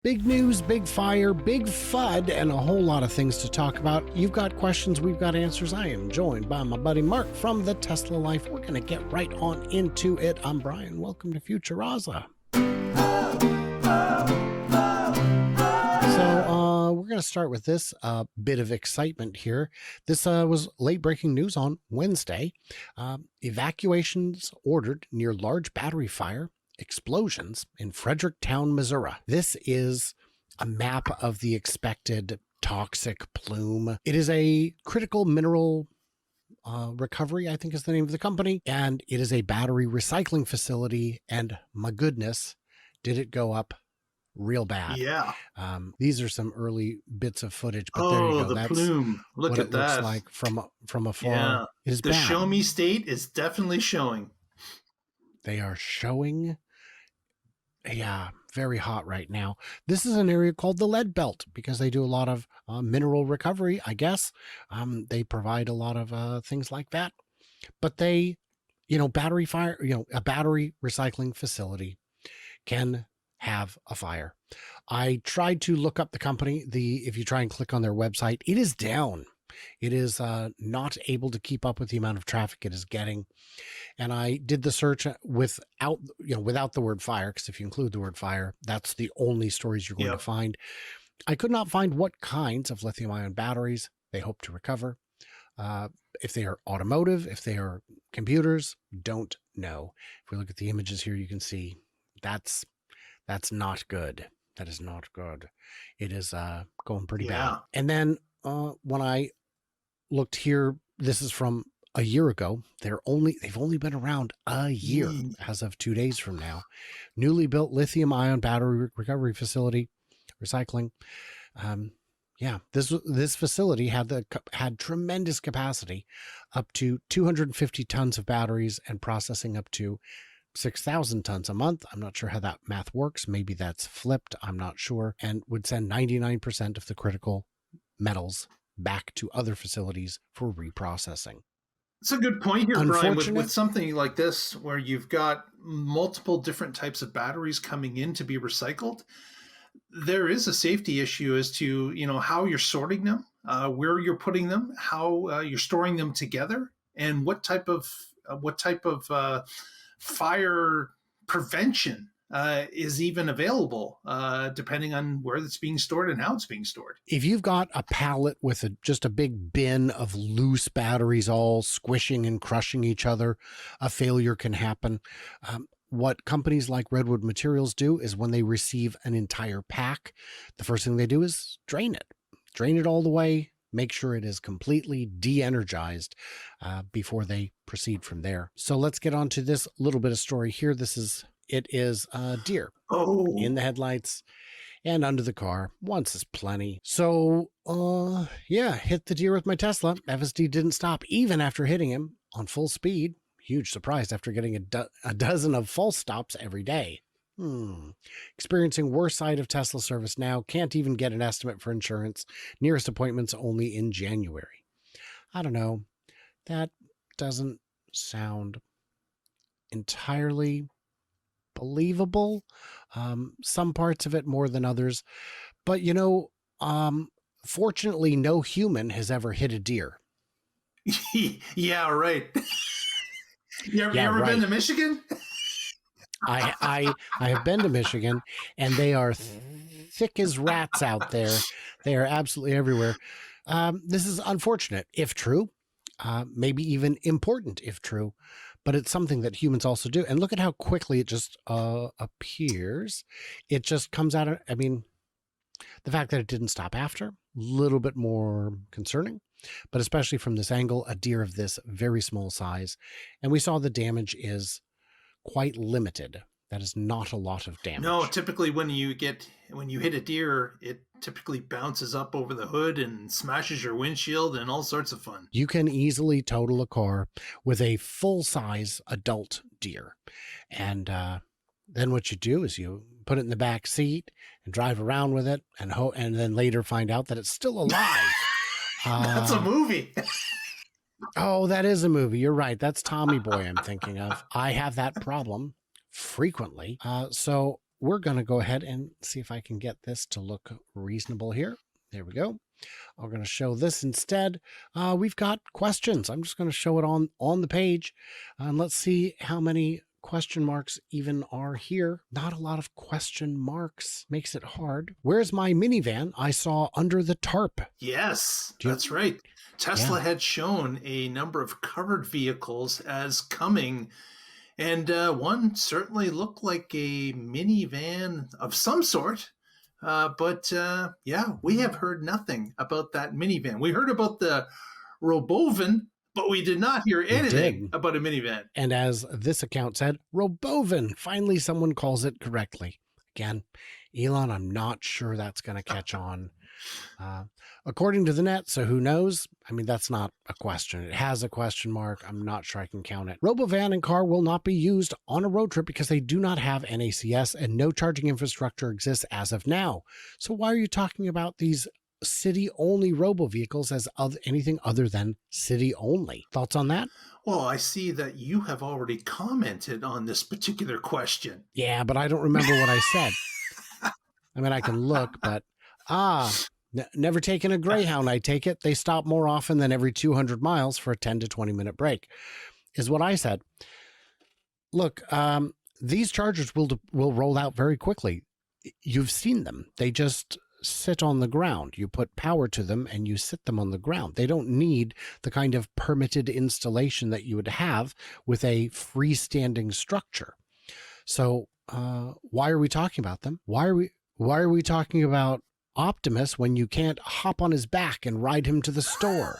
Big news, big fire, big FUD, and a whole lot of things to talk about. You've got questions, we've got answers. I am joined by my buddy Mark from the Tesla Life. We're going to get right on into it. I'm Brian. Welcome to Futuraza. So we're going to start with this bit of excitement here. This was late breaking news on Wednesday. Evacuations ordered near large battery fire. Explosions in Fredericktown, Missouri. This is a map of the expected toxic plume. It is a critical mineral recovery, I think is the name of the company, and it is a battery recycling facility, and my goodness, did it go up real bad. Yeah. These are some early bits of footage, but there you go. The That's plume. Look what at it that. looks like from afar. Yeah. It is the bad. show me state is definitely showing. They are showing. Yeah, very hot right now. This is an area called the Lead Belt because they do a lot of mineral recovery, I guess. They provide a lot of things like that. But they, battery fire, a battery recycling facility can have a fire. I tried to look up the company. If you try and click on their website, it is down. It is not able to keep up with the amount of traffic it is getting. And I did the search without the word fire, because if you include the word fire, that's the only stories you're going to find. I could not find what kinds of lithium-ion batteries they hope to recover. If they are automotive, if they are computers, don't know. If we look at the images here, you can see that's not good. That is not good. It is going pretty bad. And then when I looked here, this is from a year ago. They've only been around a year as of 2 days from now. Newly built lithium-ion battery recovery facility, recycling. This facility had tremendous capacity, up to 250 tons of batteries and processing up to 6,000 tons a month. I'm not sure how that math works. Maybe that's flipped. I'm not sure. And would send 99% of the critical metals back to other facilities for reprocessing. It's a good point here, Brian, with something like this, where you've got multiple different types of batteries coming in to be recycled. There is a safety issue as to, how you're sorting them, where you're putting them, how you're storing them together, and what type of fire prevention is even available, depending on where it's being stored and how it's being stored. If you've got a pallet with just a big bin of loose batteries all squishing and crushing each other, a failure can happen. What companies like Redwood Materials do is when they receive an entire pack, the first thing they do is drain it all the way, make sure it is completely de-energized before they proceed from there. So let's get on to this little bit of story here. It is a deer in the headlights and under the car. Once is plenty. So, hit the deer with my Tesla. FSD didn't stop even after hitting him on full speed. Huge surprise after getting a dozen of false stops every day. Experiencing worst side of Tesla service now. Can't even get an estimate for insurance. Nearest appointments only in January. I don't know. That doesn't sound entirely believable. Some parts of it more than others. But, fortunately, no human has ever hit a deer. Yeah, right. You ever been to Michigan? I have been to Michigan, and they are thick as rats out there. They are absolutely everywhere. This is unfortunate, if true, maybe even important, if true, but it's something that humans also do. And look at how quickly it just appears. It just comes out of, the fact that it didn't stop after, a little bit more concerning, but especially from this angle, a deer of this very small size. And we saw the damage is quite limited. That is not a lot of damage. No, typically when you hit a deer, it typically bounces up over the hood and smashes your windshield and all sorts of fun. You can easily total a car with a full-size adult deer. And then what you do is you put it in the back seat and drive around with it and then later find out that it's still alive. That's a movie. Oh, that is a movie. You're right. That's Tommy Boy I'm thinking of. I have that problem frequently. So we're going to go ahead and see if I can get this to look reasonable here. There we go. I'm going to show this instead. We've got questions. I'm just going to show it on the page. And let's see how many question marks even are here. Not a lot of question marks. Makes it hard. Where's my minivan I saw under the tarp? Yes, that's right. Tesla had shown a number of covered vehicles as coming, and one certainly looked like a minivan of some sort. But we have heard nothing about that minivan. We heard about the Robovan, but we did not hear anything about a minivan. And as this account said, Robovan. Finally, someone calls it correctly. Again, Elon, I'm not sure that's going to catch on. According to the net, so who knows? I mean, that's not a question. It has a question mark. I'm not sure I can count it. Robovan and car will not be used on a road trip because they do not have NACS and no charging infrastructure exists as of now. So why are you talking about these city-only robo vehicles as of anything other than city-only? Thoughts on that? Well, I see that you have already commented on this particular question. Yeah, but I don't remember what I said. I mean, I can look, but never taken a Greyhound, I take it. They stop more often than every 200 miles for a 10 to 20 minute break, is what I said. Look, these chargers will roll out very quickly. You've seen them. They just sit on the ground. You put power to them and you sit them on the ground. They don't need the kind of permitted installation that you would have with a freestanding structure. So why are we talking about them? Why are we talking about Optimus when you can't hop on his back and ride him to the store?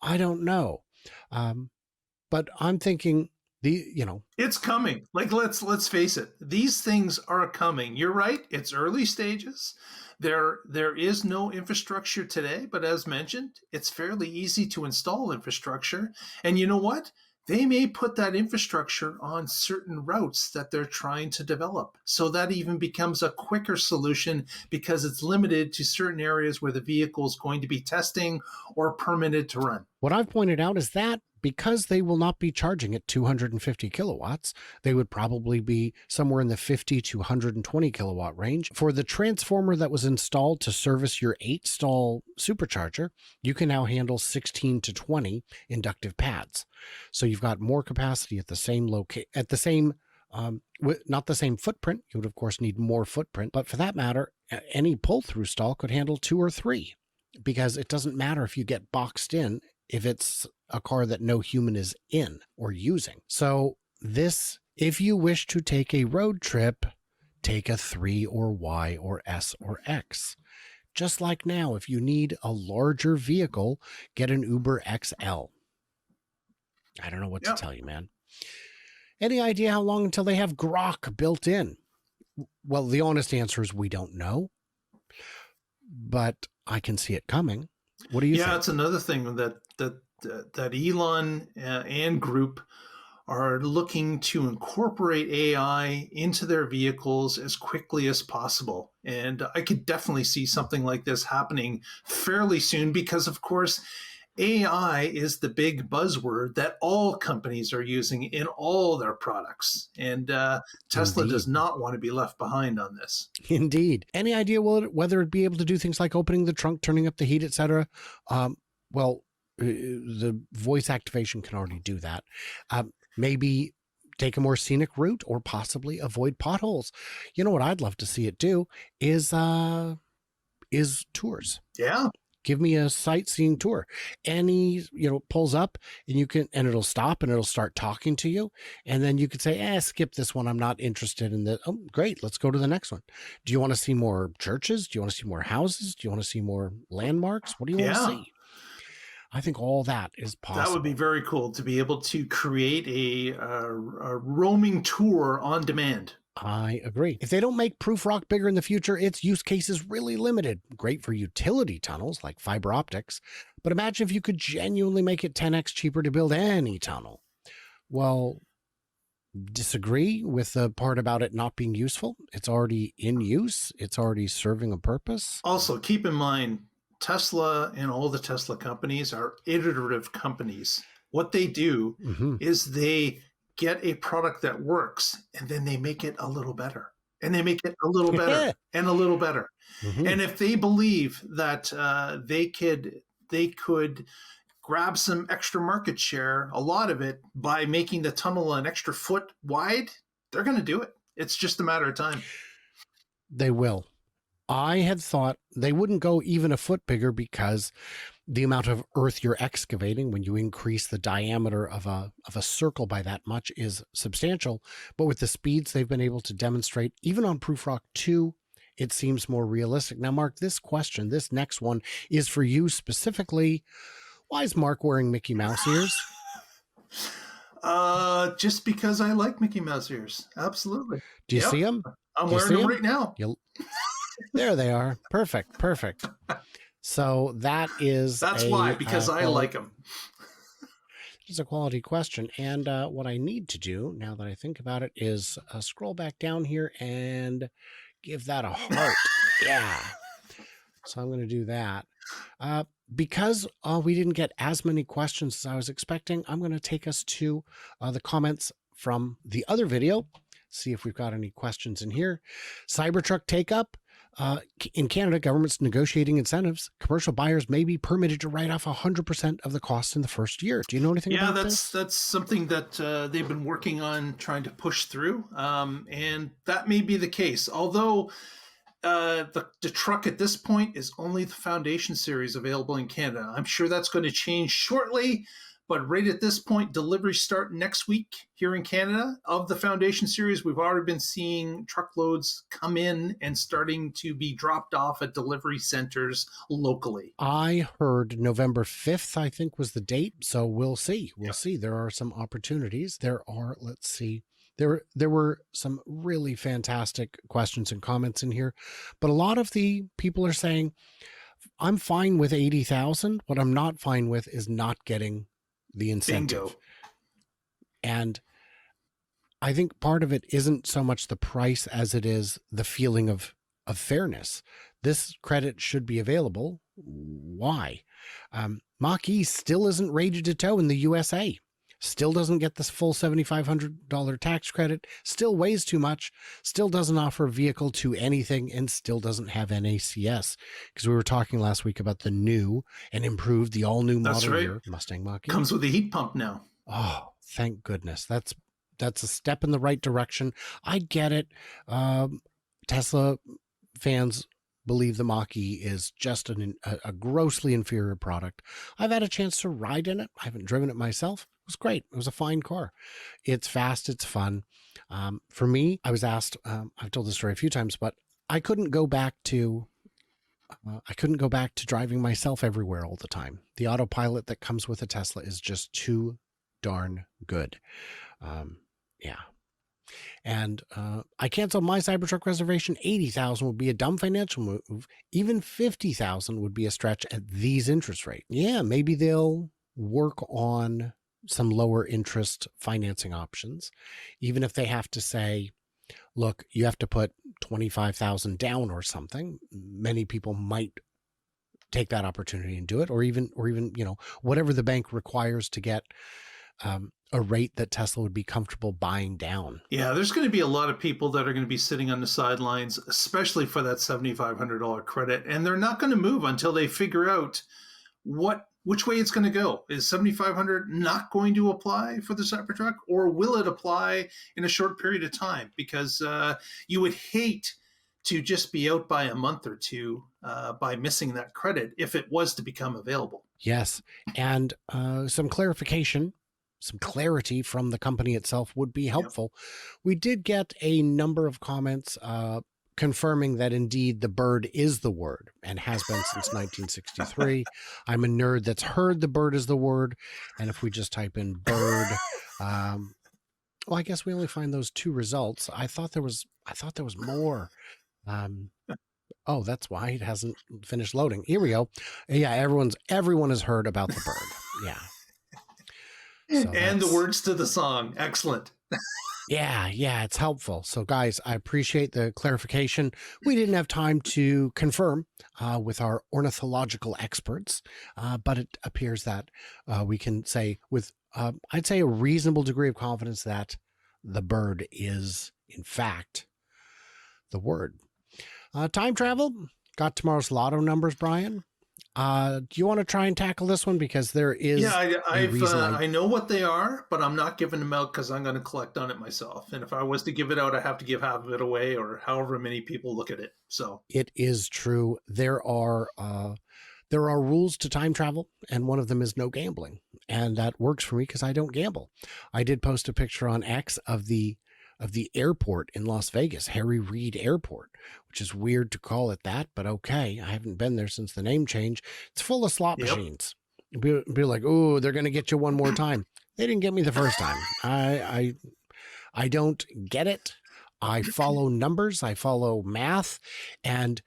I don't know. But I'm thinking it's coming. Like, let's face it. These things are coming. You're right. It's early stages. There is no infrastructure today, but as mentioned, it's fairly easy to install infrastructure. And you know what? They may put that infrastructure on certain routes that they're trying to develop. So that even becomes a quicker solution because it's limited to certain areas where the vehicle is going to be testing or permitted to run. What I've pointed out is that because they will not be charging at 250 kilowatts, they would probably be somewhere in the 50 to 120 kilowatt range. For the transformer that was installed to service your 8-stall supercharger, you can now handle 16 to 20 inductive pads. So you've got more capacity at the same not the same footprint. You would, of course, need more footprint. But for that matter, any pull-through stall could handle 2 or 3 because it doesn't matter if you get boxed in if it's a car that no human is in or using. So if you wish to take a road trip, take a 3 or Y or S or X. Just like now, if you need a larger vehicle, get an Uber XL. I don't know what to tell you, man. Any idea how long until they have Grok built in? Well, the honest answer is we don't know, but I can see it coming. What do you think? Yeah, it's another thing that Elon and group are looking to incorporate AI into their vehicles as quickly as possible. And I could definitely see something like this happening fairly soon because, of course, AI is the big buzzword that all companies are using in all their products. And Tesla does not want to be left behind on this. Indeed. Any idea whether it'd be able to do things like opening the trunk, turning up the heat, etc.? Well, the voice activation can already do that. Maybe take a more scenic route or possibly avoid potholes. You know what I'd love to see it do is tours. Yeah. Give me a sightseeing tour. And he, pulls up and it'll stop and it'll start talking to you. And then you could say, skip this one. I'm not interested in that. Oh, great. Let's go to the next one. Do you want to see more churches? Do you want to see more houses? Do you want to see more landmarks? What do you want to see? I think all that is possible. That would be very cool to be able to create a roaming tour on demand. I agree. If they don't make Proof Rock bigger in the future, its use case is really limited. Great for utility tunnels like fiber optics. But imagine if you could genuinely make it 10x cheaper to build any tunnel. Well, disagree with the part about it not being useful. It's already in use. It's already serving a purpose. Also, keep in mind, Tesla and all the Tesla companies are iterative companies. What they do is they get a product that works and then they make it a little better. and they make it a little better and a little better. Mm-hmm. And if they believe that they could grab some extra market share, a lot of it, by making the tunnel an extra foot wide, they're going to do it. It's just a matter of time. They will. I had thought they wouldn't go even a foot bigger because the amount of earth you're excavating when you increase the diameter of a circle by that much is substantial. But with the speeds they've been able to demonstrate, even on Proof Rock 2, it seems more realistic. Now, Mark, this next one is for you specifically. Why is Mark wearing Mickey Mouse ears? Just because I like Mickey Mouse ears. Absolutely. Do you see them? I'm wearing them right now. There they are. Perfect. So that's why, because I like them. It's a quality question. And what I need to do, now that I think about it, is scroll back down here and give that a heart. Yeah. So I'm going to do that. Because we didn't get as many questions as I was expecting, I'm going to take us to the comments from the other video. See if we've got any questions in here. Cybertruck take-up. In Canada, government's negotiating incentives. Commercial buyers may be permitted to write off 100% of the cost in the first year. Do you know anything about this? Yeah, that's something that they've been working on trying to push through. And that may be the case. Although the truck at this point is only the Foundation Series available in Canada. I'm sure that's going to change shortly. But right at this point, deliveries start next week here in Canada of the Foundation Series. We've already been seeing truckloads come in and starting to be dropped off at delivery centers locally. I heard November 5th, I think, was the date. So we'll see. We'll see. There are some opportunities. There were some really fantastic questions and comments in here. But a lot of the people are saying, I'm fine with 80,000. What I'm not fine with is not getting the incentive. Bingo. And I think part of it isn't so much the price as it is the feeling of fairness. This credit should be available. Why? Mach-E still isn't rated to tow in the USA. Still doesn't get this full $7,500 tax credit, still weighs too much, still doesn't offer a vehicle to anything, and still doesn't have NACS. Because we were talking last week about the new and improved, the all-new model year Mustang Mach-E. Comes with a heat pump now. Oh, thank goodness. That's a step in the right direction. I get it. Tesla fans believe the Mach-E is just a grossly inferior product. I've had a chance to ride in it. I haven't driven it myself. It was great. It was a fine car. It's fast. It's fun. For me, I was asked, I've told this story a few times, but I couldn't go back to driving myself everywhere all the time. The autopilot that comes with a Tesla is just too darn good. Yeah. And I canceled my Cybertruck reservation. 80,000 would be a dumb financial move. Even 50,000 would be a stretch at these interest rates. Yeah, maybe they'll work on some lower interest financing options, even if they have to say, look, you have to put 25,000 down or something. Many people might take that opportunity and do it, or even whatever the bank requires to get a rate that Tesla would be comfortable buying down. Yeah, there's going to be a lot of people that are going to be sitting on the sidelines, especially for that $7,500 credit, and they're not going to move until they figure out which way it's going to go. Is $7,500 not going to apply for the Cybertruck, or will it apply in a short period of time? Because you would hate to just be out by a month or two by missing that credit if it was to become available. Yes, and some clarification. Some clarity from the company itself would be helpful. Yep. We did get a number of comments confirming that indeed the bird is the word and has been since 1963. I'm a nerd that's heard the bird is the word. And if we just type in bird, well, I guess we only find those two results. I thought there was more. Oh, that's why it hasn't finished loading. Here we go. Yeah, everyone has heard about the bird. Yeah. So and the words to the song. Excellent. Yeah, it's helpful. So guys, I appreciate the clarification. We didn't have time to confirm with our ornithological experts, but it appears that we can say with, I'd say, a reasonable degree of confidence that the bird is, in fact, the word. Time travel. Got tomorrow's lotto numbers, Brian. Do you want to try and tackle this one? Because there is a reason I know what they are, but I'm not giving them out because I'm going to collect on it myself. And if I was to give it out, I have to give half of it away, or however many people look at it. So it is true. There are rules to time travel, and one of them is no gambling, and that works for me because I don't gamble. I did post a picture on X of the airport in Las Vegas, Harry Reid Airport, which is weird to call it that, but okay. I haven't been there since the name change. It's full of slot machines. Be like, oh, they're going to get you one more time. They didn't get me the first time. I don't get it. I follow numbers. I follow math. And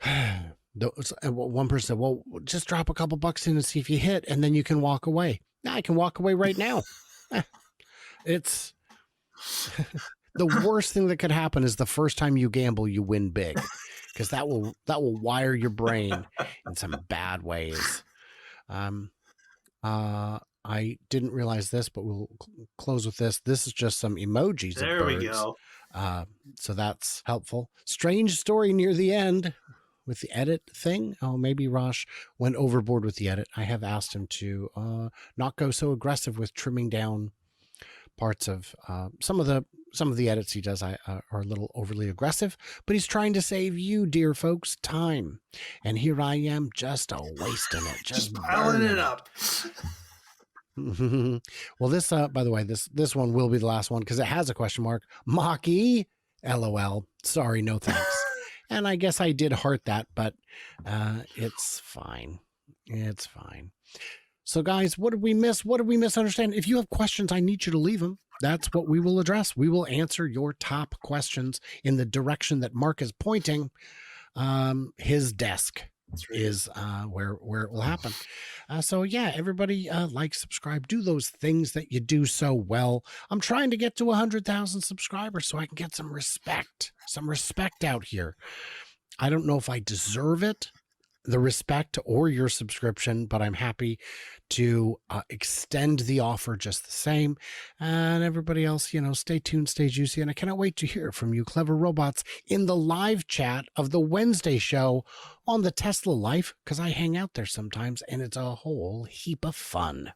one person said, well, just drop a couple bucks in and see if you hit, and then you can walk away. I can walk away right now. It's... The worst thing that could happen is the first time you gamble, you win big, because that will wire your brain in some bad ways. I didn't realize this, but we'll close with this. This is just some emojis there of birds. We go. So that's helpful. Strange story near the end with the edit thing. Oh, maybe Rosh went overboard with the edit. I have asked him to not go so aggressive with trimming down parts of some of the edits he does are a little overly aggressive, but he's trying to save you, dear folks, time. And here I am just wasting it, just piling it up. Well, this, by the way, this one will be the last one because it has a question mark. Maki, LOL. Sorry, no thanks. And I guess I did heart that, but it's fine. It's fine. So guys, what did we miss? What did we misunderstand? If you have questions, I need you to leave them. That's what we will address. We will answer your top questions in the direction that Mark is pointing. His desk is where it will happen. So yeah, everybody like, subscribe, do those things that you do so well. I'm trying to get to 100,000 subscribers so I can get some respect out here. I don't know if I deserve it, the respect or your subscription, but I'm happy to extend the offer just the same. And everybody else, stay tuned, stay juicy. And I cannot wait to hear from you clever robots in the live chat of the Wednesday show on the Tesla Life, because I hang out there sometimes and it's a whole heap of fun.